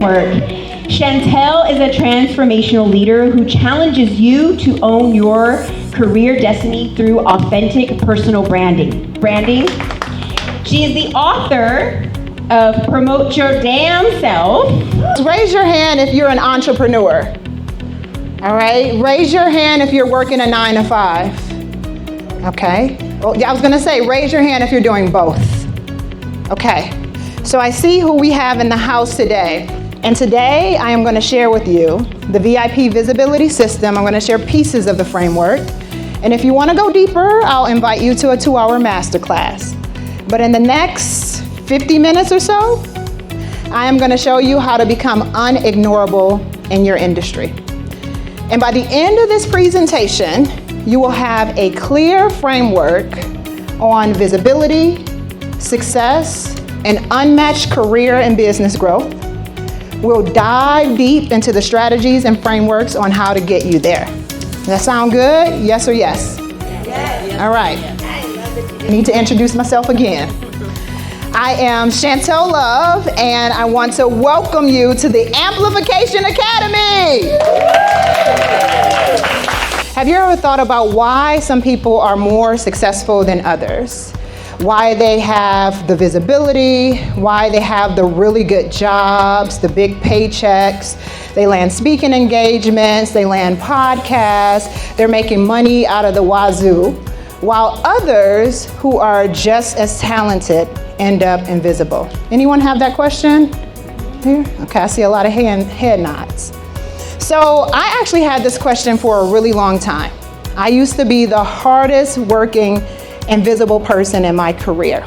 Work. Chantel is a transformational leader who challenges you to own your career destiny through authentic personal branding. She is the author of Promote Your Damn Self. Raise your hand if you're an entrepreneur. All right, raise your hand if you're working a 9 to 5. Okay, well, I was gonna say, raise your hand if you're doing both. Okay, so I see who we have in the house today. And today I am gonna share with you the VIP visibility system. I'm gonna share pieces of the framework. And if you wanna go deeper, I'll invite you to a 2-hour masterclass. But in the next 50 minutes or so, I am gonna show you how to become unignorable in your industry. And by the end of this presentation, you will have a clear framework on visibility, success, and unmatched career and business growth. We'll dive deep into the strategies and frameworks on how to get you there. Does that sound good? Yes or yes? Yes. All right. I need to introduce myself again. I am Chantel Love, and I want to welcome you to the Amplification Academy. Have you ever thought about why some people are more successful than others? Why they have the visibility, why they have the really good jobs, the big paychecks, they land speaking engagements, they land podcasts, they're making money out of the wazoo, while others who are just as talented end up invisible. Anyone have that question here? Okay, I see a lot of head nods. So I actually had this question for a really long time. I used to be the hardest working invisible person in my career.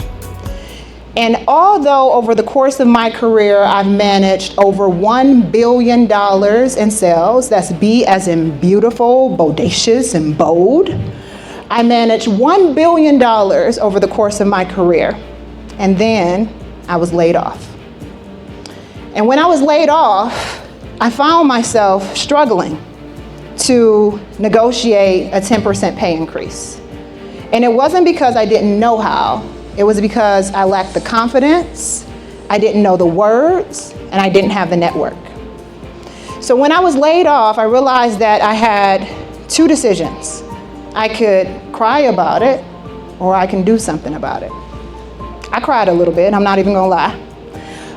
And although over the course of my career, I've managed over $1 billion in sales, that's B as in beautiful, bodacious, and bold, I managed $1 billion over the course of my career. And then I was laid off. And when I was laid off, I found myself struggling to negotiate a 10% pay increase. And it wasn't because I didn't know how, it was because I lacked the confidence, I didn't know the words, and I didn't have the network. So when I was laid off, I realized that I had two decisions. I could cry about it, or I can do something about it. I cried a little bit, I'm not even gonna lie.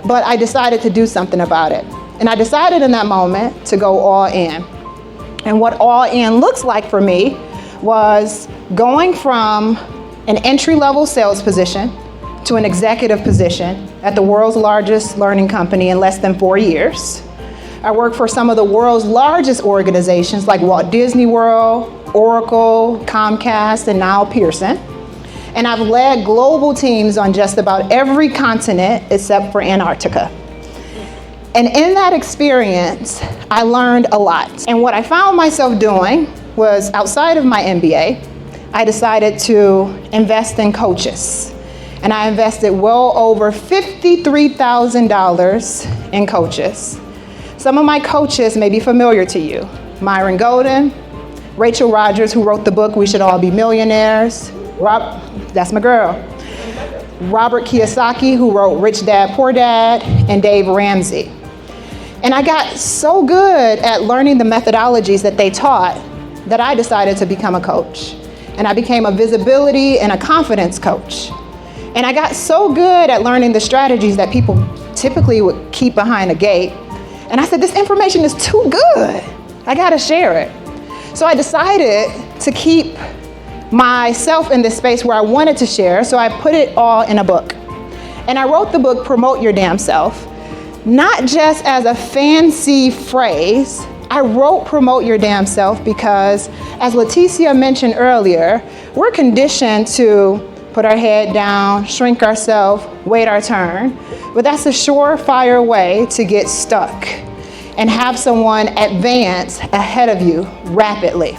But I decided to do something about it. And I decided in that moment to go all in. And what all in looks like for me was going from an entry-level sales position to an executive position at the world's largest learning company in less than 4 years. I worked for some of the world's largest organizations like Walt Disney World, Oracle, Comcast, and now Pearson. And I've led global teams on just about every continent except for Antarctica. And in that experience, I learned a lot. And what I found myself doing was, outside of my MBA, I decided to invest in coaches. And I invested well over $53,000 in coaches. Some of my coaches may be familiar to you. Myron Golden, Rachel Rogers, who wrote the book, We Should All Be Millionaires. That's my girl. Robert Kiyosaki, who wrote Rich Dad, Poor Dad, and Dave Ramsey. And I got so good at learning the methodologies that they taught that I decided to become a coach. And I became a visibility and a confidence coach. And I got so good at learning the strategies that people typically would keep behind a gate. And I said, this information is too good. I gotta share it. So I decided to keep myself in this space where I wanted to share, so I put it all in a book. And I wrote the book, Promote Your Damn Self, not just as a fancy phrase. I wrote Promote Your Damn Self because, as Leticia mentioned earlier, we're conditioned to put our head down, shrink ourselves, wait our turn. But that's a surefire way to get stuck and have someone advance ahead of you rapidly.